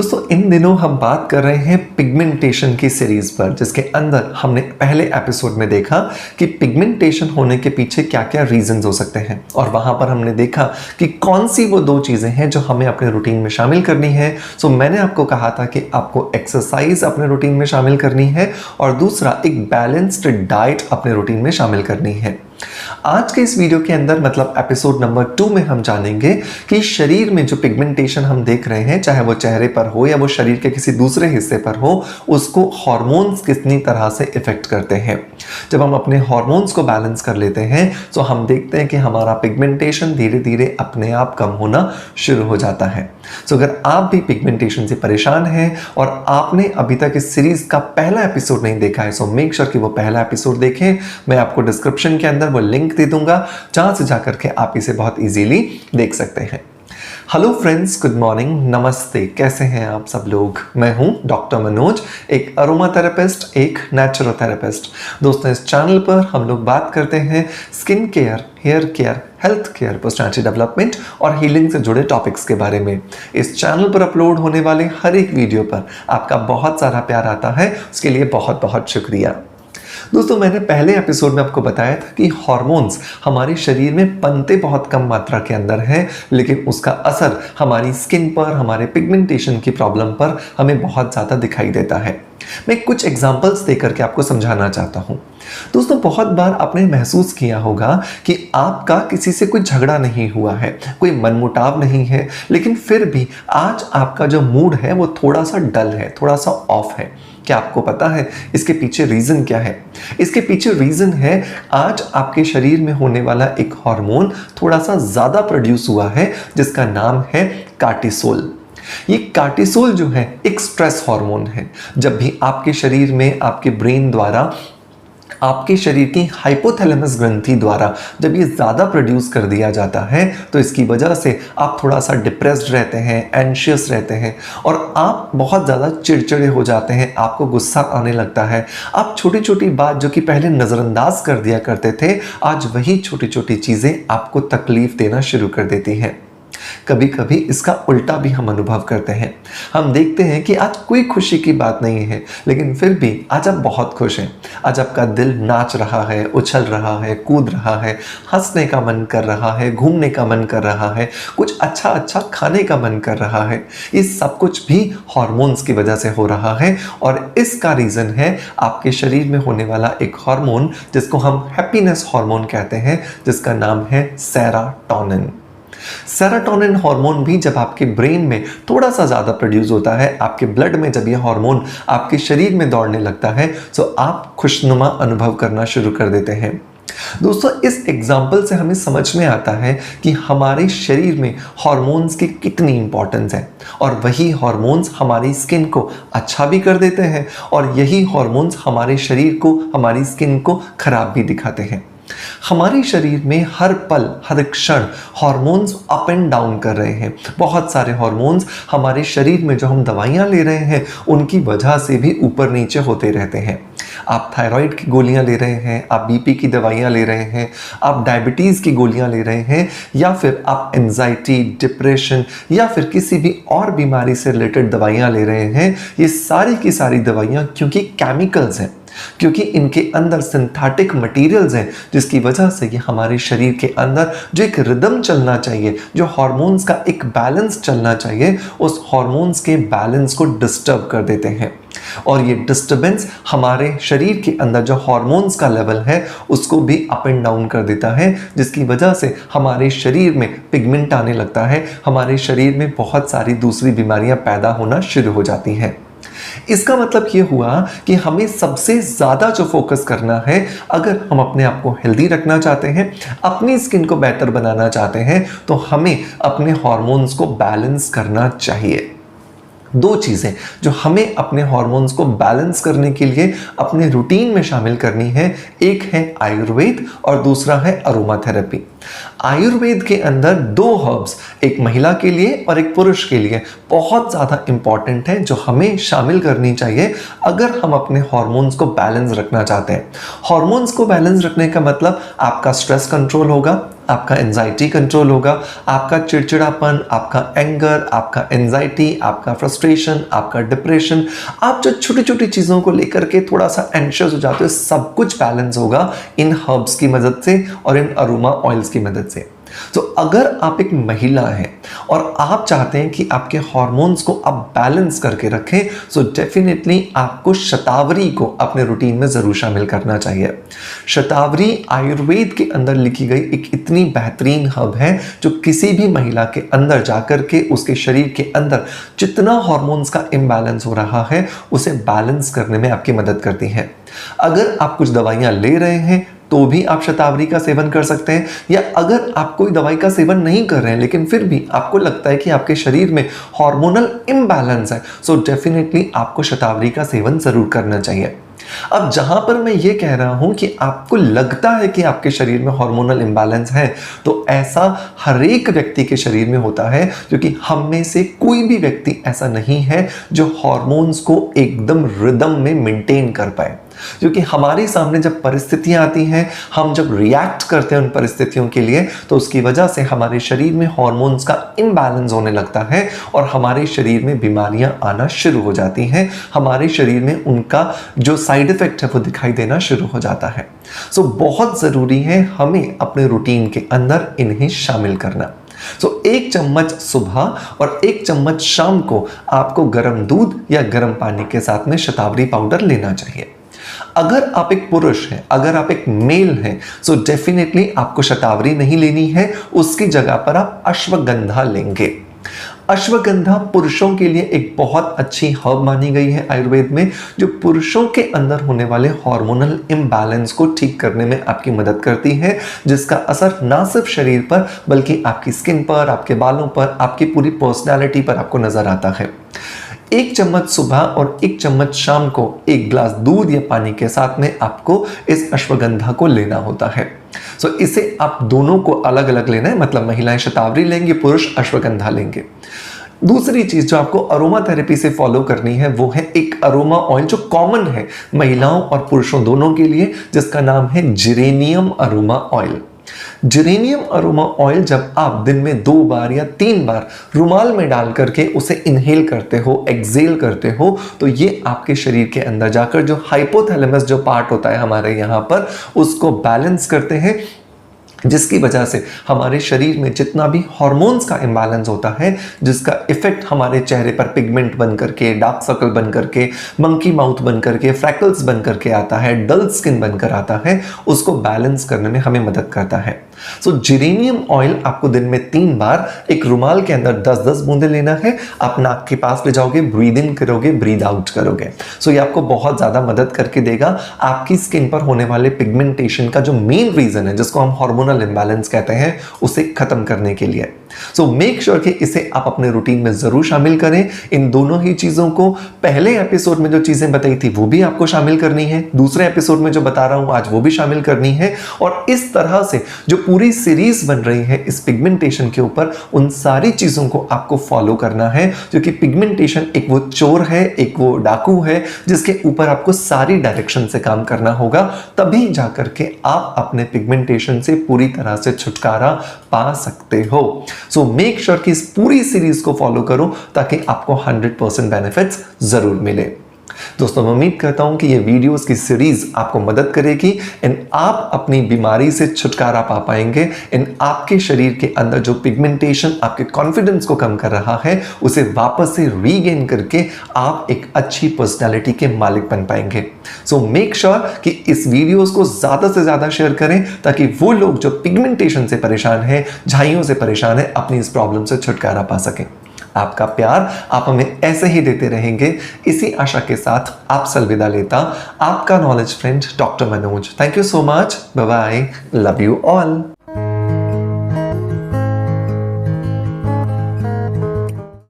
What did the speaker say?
दोस्तों इन दिनों हम बात कर रहे हैं पिगमेंटेशन की सीरीज पर, जिसके अंदर हमने पहले एपिसोड में देखा कि पिगमेंटेशन होने के पीछे क्या क्या रीजंस हो सकते हैं, और वहां पर हमने देखा कि कौन सी वो दो चीजें हैं जो हमें अपने रूटीन में शामिल करनी है। सो मैंने आपको कहा था कि आपको एक्सरसाइज अपने रूटीन में शामिल करनी है और दूसरा एक बैलेंस्ड डाइट अपने रूटीन में शामिल करनी है। आज के इस वीडियो के अंदर मतलब एपिसोड नंबर 2 में हम जानेंगे कि शरीर में जो पिगमेंटेशन हम देख रहे हैं, चाहे वो चेहरे पर हो या वो शरीर के किसी दूसरे हिस्से पर हो, उसको हार्मोन्स कितनी तरह से इफेक्ट करते हैं। जब हम अपने हार्मोन्स को बैलेंस कर लेते हैं तो हम देखते हैं कि हमारा पिगमेंटेशन धीरे धीरे अपने आप कम होना शुरू हो जाता है। तो अगर आप भी पिगमेंटेशन से परेशान हैं और आपने अभी तक इस सीरीज का पहला एपिसोड नहीं देखा है, सो मेक श्योर कि वो पहला एपिसोड देखें। मैं आपको डिस्क्रिप्शन के अंदर वो लिंक दे दूंगा जहां से जाकर के आप इसे बहुत इजीली देख सकते हैं। हेलो फ्रेंड्स, गुड मॉर्निंग, नमस्ते, कैसे हैं आप सब लोग। मैं हूं डॉक्टर मनोज, एक अरोमा थेरेपिस्ट, एक नेचुरोथेरेपिस्ट। दोस्तों इस चैनल पर हम लोग बात करते हैं skin care, hair care, health care, personality development और हीलिंग से जुड़े टॉपिक्स के बारे में। इस चैनल पर अपलोड होने वाले हर एक वीडियो पर आपका बहुत सारा प्यार आता है, उसके लिए बहुत बहुत शुक्रिया। दोस्तों मैंने पहले एपिसोड में आपको बताया था कि हार्मोन्स हमारे शरीर में बनते बहुत कम मात्रा के अंदर हैं, लेकिन उसका असर हमारी स्किन पर, हमारे पिगमेंटेशन की प्रॉब्लम पर हमें बहुत ज़्यादा दिखाई देता है। मैं कुछ एग्जांपल्स देकर के आपको समझाना चाहता हूं। दोस्तों बहुत बार आपने महसूस किया होगा कि आपका किसी से कोई झगड़ा नहीं हुआ है, कोई मनमुटाव नहीं है, लेकिन फिर भी आज आपका जो मूड है वो थोड़ा सा डल है, थोड़ा सा ऑफ है। क्या आपको पता है इसके पीछे रीजन क्या है? इसके पीछे रीजन है आज आपके शरीर में होने वाला एक हार्मोन थोड़ा सा ज्यादा प्रोड्यूस हुआ है, जिसका नाम है कार्टिसोल। ये कार्टिसोल जो है एक स्ट्रेस हार्मोन है। जब भी आपके शरीर में आपके ब्रेन द्वारा, आपके शरीर की हाइपोथैलेमस ग्रंथि द्वारा जब ये ज़्यादा प्रोड्यूस कर दिया जाता है तो इसकी वजह से आप थोड़ा सा डिप्रेस्ड रहते हैं, एंशियस रहते हैं और आप बहुत ज़्यादा चिड़चिड़े हो जाते हैं, आपको गुस्सा आने लगता है। आप छोटी छोटी बात जो कि पहले नज़रअंदाज कर दिया करते थे, आज वही छोटी छोटी चीज़ें आपको तकलीफ देना शुरू कर देती हैं। कभी कभी इसका उल्टा भी हम अनुभव करते हैं। हम देखते हैं कि आज कोई खुशी की बात नहीं है, लेकिन फिर भी आज आप बहुत खुश हैं। आज आपका दिल नाच रहा है, उछल रहा है, कूद रहा है, हंसने का मन कर रहा है, घूमने का मन कर रहा है, कुछ अच्छा अच्छा खाने का मन कर रहा है। ये सब कुछ भी हार्मोन्स की वजह से हो रहा है और इसका रीज़न है आपके शरीर में होने वाला एक हार्मोन जिसको हम हैप्पीनेस हार्मोन कहते हैं, जिसका नाम है सेरोटोनिन। सेरोटोनिन हार्मोन भी जब आपके ब्रेन में थोड़ा सा ज़्यादा प्रोड्यूस होता है, आपके ब्लड में जब यह हार्मोन आपके शरीर में दौड़ने लगता है, तो आप खुशनुमा अनुभव करना शुरू कर देते हैं। दोस्तों इस एग्जाम्पल से हमें समझ में आता है कि हमारे शरीर में हार्मोन्स की कितनी इंपॉर्टेंस है, और वही हार्मोन्स हमारी स्किन को अच्छा भी कर देते हैं और यही हार्मोन्स हमारे शरीर को, हमारी स्किन को खराब भी दिखाते हैं। हमारे शरीर में हर पल, हर क्षण हार्मोन्स अप एंड डाउन कर रहे हैं। बहुत सारे हार्मोन्स हमारे शरीर में जो हम दवाइयाँ ले रहे हैं उनकी वजह से भी ऊपर नीचे होते रहते हैं। आप थायराइड की गोलियां ले रहे हैं, आप बीपी की दवाइयां ले रहे हैं, आप डायबिटीज़ की गोलियां ले रहे हैं, या फिर आप एंजाइटी, डिप्रेशन या फिर किसी भी और बीमारी से रिलेटेड दवाइयां ले रहे हैं। ये सारी की सारी दवाइयां क्योंकि केमिकल्स हैं, क्योंकि इनके अंदर सिंथेटिक मटेरियल्स हैं, जिसकी वजह से ये हमारे शरीर के अंदर जो एक रिदम चलना चाहिए, जो हार्मोन्स का एक बैलेंस चलना चाहिए, उस हार्मोन्स के बैलेंस को डिस्टर्ब कर देते हैं। और ये डिस्टर्बेंस हमारे शरीर के अंदर जो हार्मोन्स का लेवल है उसको भी अप एंड डाउन कर देता है, जिसकी वजह से हमारे शरीर में पिगमेंट आने लगता है, हमारे शरीर में बहुत सारी दूसरी बीमारियां पैदा होना शुरू हो जाती हैं। इसका मतलब ये हुआ कि हमें सबसे ज़्यादा जो फोकस करना है, अगर हम अपने आप को हेल्दी रखना चाहते हैं, अपनी स्किन को बेहतर बनाना चाहते हैं, तो हमें अपने हार्मोन्स को बैलेंस करना चाहिए। दो चीज़ें जो हमें अपने हार्मोन्स को बैलेंस करने के लिए अपने रूटीन में शामिल करनी है, एक है आयुर्वेद और दूसरा है अरोमा थेरेपी। आयुर्वेद के अंदर दो हर्ब्स, एक महिला के लिए और एक पुरुष के लिए, बहुत ज़्यादा इंपॉर्टेंट है, जो हमें शामिल करनी चाहिए अगर हम अपने हार्मोन्स को बैलेंस रखना चाहते हैं। हार्मोन्स को बैलेंस रखने का मतलब आपका स्ट्रेस कंट्रोल होगा, आपका एंजाइटी कंट्रोल होगा, आपका चिड़चिड़ापन, आपका एंगर, आपका एंजाइटी, आपका फ्रस्ट्रेशन, आपका डिप्रेशन, आप जो छोटी छोटी चीज़ों को लेकर के थोड़ा सा एंशियस हो जाते हो, सब कुछ बैलेंस होगा इन हर्ब्स की मदद से और इन अरोमा ऑयल्स की मदद से। तो अगर आप एक महिला हैं और आप चाहते हैं कि आपके हार्मोन्स को आप बैलेंस करके रखें, सो डेफिनेटली आपको शतावरी को अपने रूटीन में ज़रूर शामिल करना चाहिए। शतावरी आयुर्वेद के अंदर लिखी गई एक इतनी बेहतरीन हर्ब है जो किसी भी महिला के अंदर जाकर के उसके शरीर के अंदर जितना हार्मोन्स का इम्बैलेंस हो रहा है उसे बैलेंस करने में आपकी मदद करती है। अगर आप कुछ दवाइयाँ ले रहे हैं तो भी आप शतावरी का सेवन कर सकते हैं, या अगर आप कोई दवाई का सेवन नहीं कर रहे हैं लेकिन फिर भी आपको लगता है कि आपके शरीर में हार्मोनल इम्बैलेंस है, सो डेफिनेटली आपको शतावरी का सेवन जरूर करना चाहिए। अब जहां पर मैं ये कह रहा हूं कि आपको लगता है कि आपके शरीर में हार्मोनल इम्बैलेंस है, तो ऐसा हर एक व्यक्ति के शरीर में होता है, क्योंकि हम में से कोई भी व्यक्ति ऐसा नहीं है जो हार्मोन्स को एकदम रिदम में मेंटेन कर पाए। क्योंकि हमारे सामने जब परिस्थितियां आती हैं, हम जब रिएक्ट करते हैं उन परिस्थितियों के लिए, तो उसकी वजह से हमारे शरीर में हार्मोन्स का इम्बैलेंस होने लगता है और हमारे शरीर में बीमारियां आना शुरू हो जाती हैं। हमारे शरीर में उनका जो साइड इफेक्ट है वो दिखाई देना शुरू हो जाता है। सो बहुत ज़रूरी है हमें अपने रूटीन के अंदर इन्हें शामिल करना। सो 1 चम्मच सुबह और 1 चम्मच शाम को आपको गर्म दूध या गर्म पानी के साथ में शतावरी पाउडर लेना चाहिए। अगर आप एक पुरुष हैं, अगर आप एक मेल हैं, सो डेफिनेटली आपको शतावरी नहीं लेनी है, उसकी जगह पर आप अश्वगंधा लेंगे। अश्वगंधा पुरुषों के लिए एक बहुत अच्छी हर्ब मानी गई है आयुर्वेद में, जो पुरुषों के अंदर होने वाले हार्मोनल इम्बैलेंस को ठीक करने में आपकी मदद करती है, जिसका असर ना सिर्फ शरीर पर बल्कि आपकी स्किन पर, आपके बालों पर, आपकी पूरी पर्सनैलिटी पर आपको नजर आता है। 1 चम्मच सुबह और 1 चम्मच शाम को 1 गिलास दूध या पानी के साथ में आपको इस अश्वगंधा को लेना होता है। सो इसे आप दोनों को अलग अलग लेना है, मतलब महिलाएं शतावरी लेंगे, पुरुष अश्वगंधा लेंगे। दूसरी चीज जो आपको अरोमा थेरेपी से फॉलो करनी है वो है एक अरोमा ऑयल जो कॉमन है महिलाओं और पुरुषों दोनों के लिए, जिसका नाम है geranium aroma oil. Geranium aroma oil जब आप दिन में 2 बार या 3 बार रुमाल में डाल करके उसे इनहेल करते हो, एक्सेल करते हो, तो ये आपके शरीर के अंदर जाकर जो हाइपोथैलेमस जो पार्ट होता है हमारे यहाँ पर, उसको बैलेंस करते हैं, जिसकी वजह से हमारे शरीर में जितना भी हार्मोन्स का इम्बैलेंस होता है, जिसका इफेक्ट हमारे चेहरे पर पिगमेंट बन करके, डार्क सर्कल बन करके, मंकी माउथ बन करके, फ्रैकल्स बन करके आता है, डल स्किन बनकर आता है, उसको बैलेंस करने में हमें मदद करता है। सो जिरेनियम ऑयल आपको दिन में 3 बार एक रुमाल के अंदर 10-10 बूंदे लेना है। आप नाक के पास ले जाओगे, ब्रीद इन करोगे, ब्रीद आउट करोगे। सो ये आपको बहुत ज्यादा मदद करके देगा आपकी स्किन पर होने वाले पिगमेंटेशन का जो मेन रीजन है, जिसको हम हार्मोनल इम्बैलेंस कहते हैं, उसे खत्म करने के लिए। सो मेक श्योर कि इसे आप अपने रूटीन में जरूर शामिल करें। इन दोनों ही चीजों को पहले एपिसोड में जो चीजें बताई थी वो भी आपको शामिल करनी है, दूसरे एपिसोड में जो बता रहा हूं आज वो भी शामिल करनी है, और इस तरह से जो पूरी सीरीज बन रही है इस पिगमेंटेशन के ऊपर, उन सारी चीजों को आपको फॉलो करना है, क्योंकि पिगमेंटेशन एक वो चोर है, एक वो डाकू है, जिसके ऊपर आपको सारी डायरेक्शन से काम करना होगा, तभी जाकर के आप अपने पिगमेंटेशन से पूरी तरह से छुटकारा पा सकते हो। सो मेक श्योर कि इस पूरी सीरीज को फॉलो करो ताकि आपको 100% बेनिफिट्स जरूर मिले। दोस्तों मैं उम्मीद करता हूं कि ये वीडियोस की सीरीज आपको मदद करेगी एंड आप अपनी बीमारी से छुटकारा पा पाएंगे एंड आपके शरीर के अंदर जो पिगमेंटेशन आपके कॉन्फिडेंस को कम कर रहा है उसे वापस से रीगेन करके आप एक अच्छी पर्सनालिटी के मालिक बन पाएंगे। सो मेक श्योर कि इस वीडियोस को ज्यादा से ज्यादा शेयर करें ताकि वो लोग जो पिगमेंटेशन से परेशान है, झाइयों से परेशान है, अपनी इस प्रॉब्लम से छुटकारा पा सकें। आपका प्यार आप हमें ऐसे ही देते रहेंगे, इसी आशा के साथ आपसे अलविदा लेता आपका knowledge friend doctor Manoj. Thank you so much, bye bye, love you all.